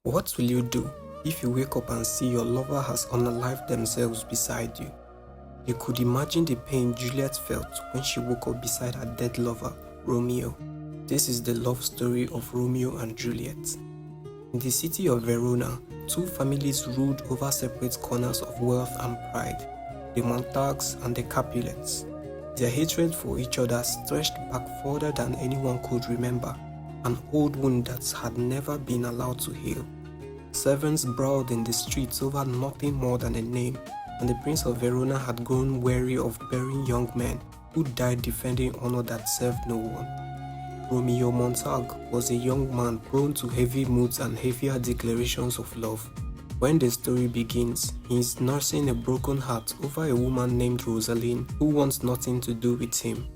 What will you do if you wake up and see your lover has unalived themselves beside you? You could imagine the pain Juliet felt when she woke up beside her dead lover, Romeo. This is the love story of Romeo and Juliet. In the city of Verona, two families ruled over separate corners of wealth and pride, the Montagues and the Capulets. Their hatred for each other stretched back further than anyone could remember, an old wound that had never been allowed to heal. Servants brawled in the streets over nothing more than a name, and the Prince of Verona had grown weary of burying young men who died defending honor that served no one. Romeo Montague was a young man prone to heavy moods and heavier declarations of love. When the story begins, he is nursing a broken heart over a woman named Rosaline who wants nothing to do with him.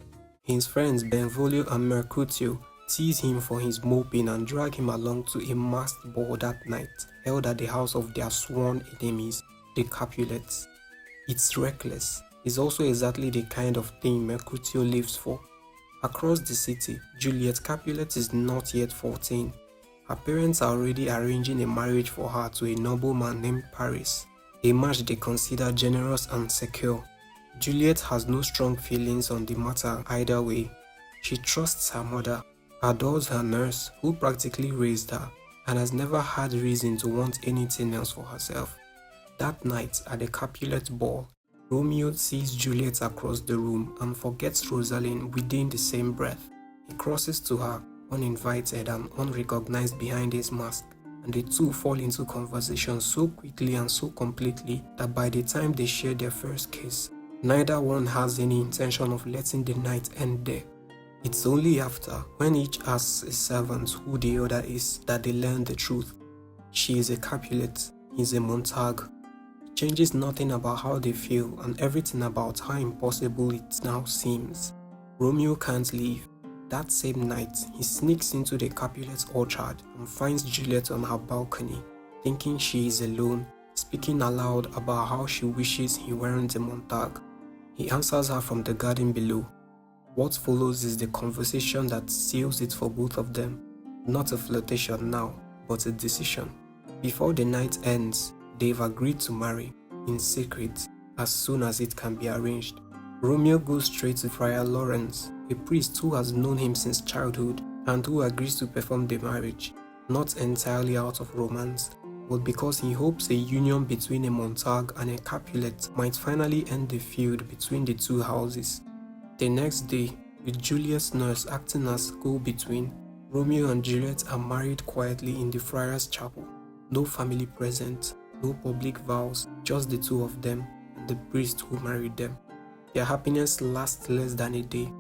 His friends Benvolio and Mercutio tease him for his moping and drag him along to a masked ball that night, held at the house of their sworn enemies, the Capulets. It's reckless. It's also exactly the kind of thing Mercutio lives for. Across the city, Juliet Capulet is not yet 14. Her parents are already arranging a marriage for her to a nobleman named Paris, a match they consider generous and secure. Juliet has no strong feelings on the matter either way. She trusts her mother, adores her nurse who practically raised her, and has never had reason to want anything else for herself. That night at the Capulet ball, Romeo sees Juliet across the room and forgets Rosaline within the same breath. He crosses to her, uninvited and unrecognized behind his mask, and the two fall into conversation so quickly and so completely that by the time they share their first kiss, neither one has any intention of letting the night end there. It's only after, when each asks a servant who the other is, that they learn the truth. She is a Capulet, he is a Montague. It changes nothing about how they feel and everything about how impossible it now seems. Romeo can't leave. That same night, he sneaks into the Capulet's orchard and finds Juliet on her balcony, thinking she is alone, speaking aloud about how she wishes he weren't a Montague. He answers her from the garden below. What follows is the conversation that seals it for both of them. Not a flirtation now, but a decision. Before the night ends, they've agreed to marry, in secret, as soon as it can be arranged. Romeo goes straight to Friar Lawrence, a priest who has known him since childhood and who agrees to perform the marriage, not entirely out of romance, but because he hopes a union between a Montague and a Capulet might finally end the feud between the two houses. The next day, with Juliet's nurse acting as go-between, Romeo and Juliet are married quietly in the friar's chapel. No family present, no public vows, just the two of them and the priest who married them. Their happiness lasts less than a day.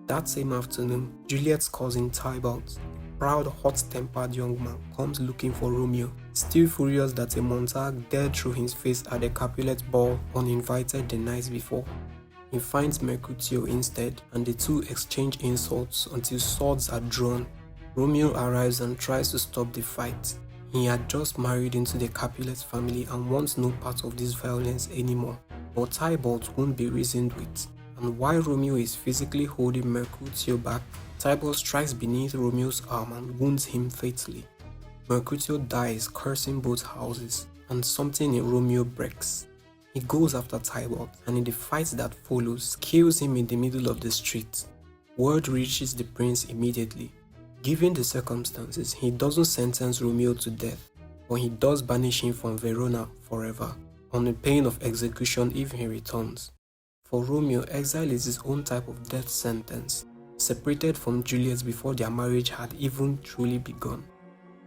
That same afternoon, Juliet's cousin Tybalt, a proud, hot-tempered young man, comes looking for Romeo, still furious that a Montague dared throw his face at the Capulet ball uninvited the night before. He finds Mercutio instead, and the two exchange insults until swords are drawn. Romeo arrives and tries to stop the fight. He had just married into the Capulet family and wants no part of this violence anymore. But Tybalt won't be reasoned with, and while Romeo is physically holding Mercutio back, Tybalt strikes beneath Romeo's arm and wounds him fatally. Mercutio dies, cursing both houses, and something in Romeo breaks. He goes after Tybalt, and in the fight that follows, kills him in the middle of the street. Word reaches the prince immediately. Given the circumstances, he doesn't sentence Romeo to death, but he does banish him from Verona forever, on the pain of execution if he returns. For Romeo, exile is his own type of death sentence, separated from Juliet before their marriage had even truly begun.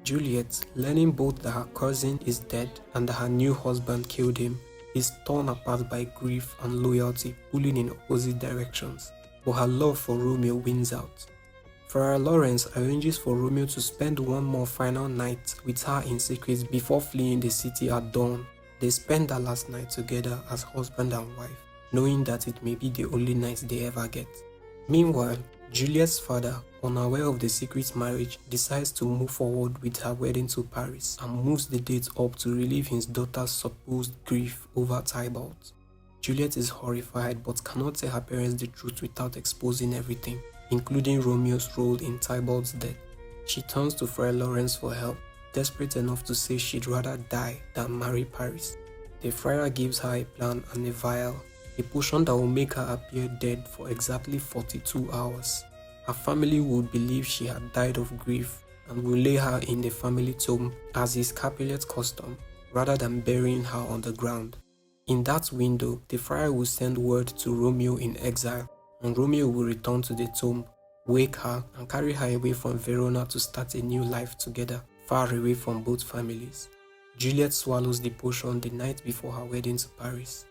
Juliet, learning both that her cousin is dead and that her new husband killed him, is torn apart by grief and loyalty pulling in opposite directions, but her love for Romeo wins out. Friar Lawrence arranges for Romeo to spend one more final night with her in secret before fleeing the city at dawn. They spend that last night together as husband and wife, knowing that it may be the only night they ever get. Meanwhile, Juliet's father, unaware of the secret marriage, decides to move forward with her wedding to Paris and moves the date up to relieve his daughter's supposed grief over Tybalt. Juliet is horrified but cannot tell her parents the truth without exposing everything, including Romeo's role in Tybalt's death. She turns to Friar Lawrence for help, desperate enough to say she'd rather die than marry Paris. The friar gives her a plan and a vial, a potion that will make her appear dead for exactly 42 hours. Her family would believe she had died of grief and will lay her in the family tomb as is Capulet's custom, rather than burying her on the ground. In that window, the friar will send word to Romeo in exile, and Romeo will return to the tomb, wake her, and carry her away from Verona to start a new life together, far away from both families. Juliet swallows the potion the night before her wedding to Paris.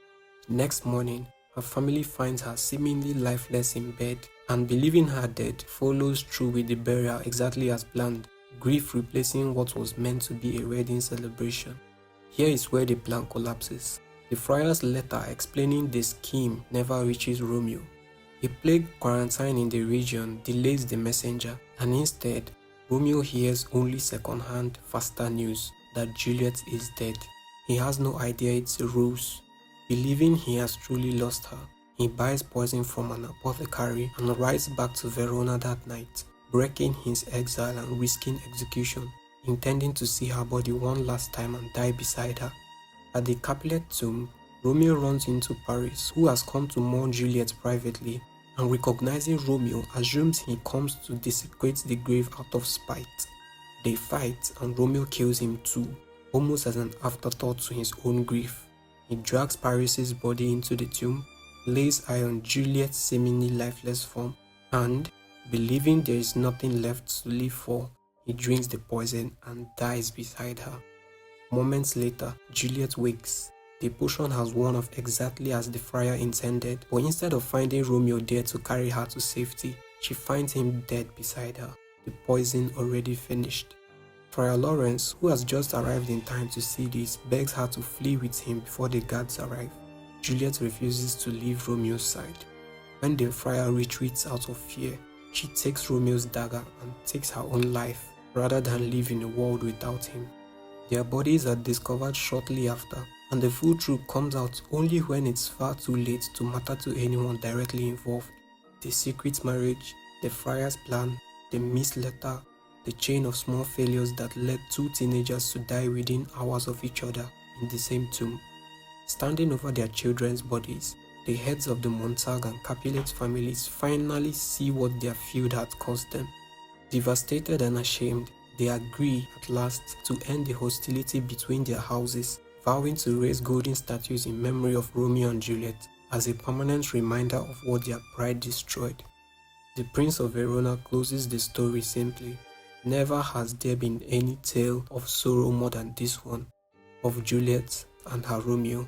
Next morning, her family finds her seemingly lifeless in bed, and believing her dead, follows through with the burial exactly as planned, grief replacing what was meant to be a wedding celebration. Here is where the plan collapses. The friar's letter explaining the scheme never reaches Romeo. A plague quarantine in the region delays the messenger, and instead, Romeo hears only second-hand, faster news that Juliet is dead. He has no idea it's a ruse. Believing he has truly lost her, he buys poison from an apothecary and rides back to Verona that night, breaking his exile and risking execution, intending to see her body one last time and die beside her. At the Capulet tomb, Romeo runs into Paris, who has come to mourn Juliet privately, and recognizing Romeo assumes he comes to desecrate the grave out of spite. They fight and Romeo kills him too, almost as an afterthought to his own grief. He drags Paris's body into the tomb, lays eye on Juliet's seemingly lifeless form, and, believing there is nothing left to live for, he drinks the poison and dies beside her. Moments later, Juliet wakes. The potion has worn off exactly as the friar intended, but instead of finding Romeo there to carry her to safety, she finds him dead beside her, the poison already finished. Friar Lawrence, who has just arrived in time to see this, begs her to flee with him before the guards arrive. Juliet refuses to leave Romeo's side. When the friar retreats out of fear, she takes Romeo's dagger and takes her own life, rather than live in a world without him. Their bodies are discovered shortly after, and the full truth comes out only when it's far too late to matter to anyone directly involved. The secret marriage, the friar's plan, the missed letter, the chain of small failures that led two teenagers to die within hours of each other in the same tomb. Standing over their children's bodies, the heads of the Montag and Capulet families finally see what their feud had cost them. Devastated and ashamed, they agree at last to end the hostility between their houses, vowing to raise golden statues in memory of Romeo and Juliet as a permanent reminder of what their pride destroyed. The Prince of Verona closes the story simply. Never has there been any tale of sorrow more than this one, of Juliet and her Romeo,